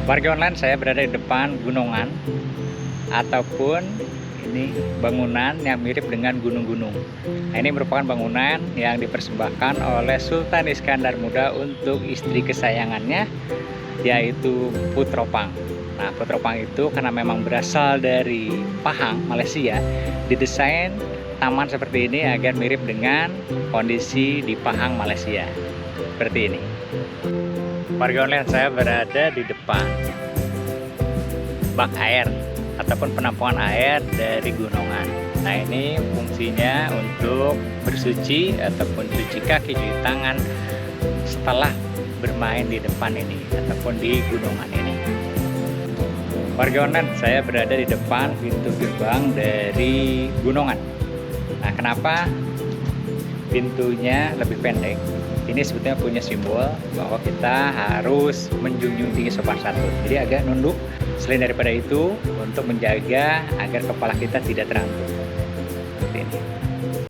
Warga online, saya berada di depan gunungan ataupun ini bangunan yang mirip dengan gunung-gunung. Nah, ini merupakan bangunan yang dipersembahkan oleh Sultan Iskandar Muda untuk istri kesayangannya, yaitu Putropang. Nah, Putropang itu karena memang berasal dari Pahang, Malaysia, didesain taman seperti ini agar mirip dengan kondisi di Pahang, Malaysia. Seperti ini. Warga online, saya berada di depan bak air ataupun penampungan air dari gunungan. Nah, ini fungsinya untuk bersuci ataupun cuci kaki, cuci tangan setelah bermain di depan ini ataupun di gunungan ini. Warga online, saya berada di depan pintu gerbang dari gunungan. Nah, kenapa pintunya lebih pendek? Ini sebetulnya punya simbol bahwa kita harus menjunjung tinggi sopan santun. Jadi agak nunduk. Selain daripada itu, untuk menjaga agar kepala kita tidak terantuk. Seperti ini.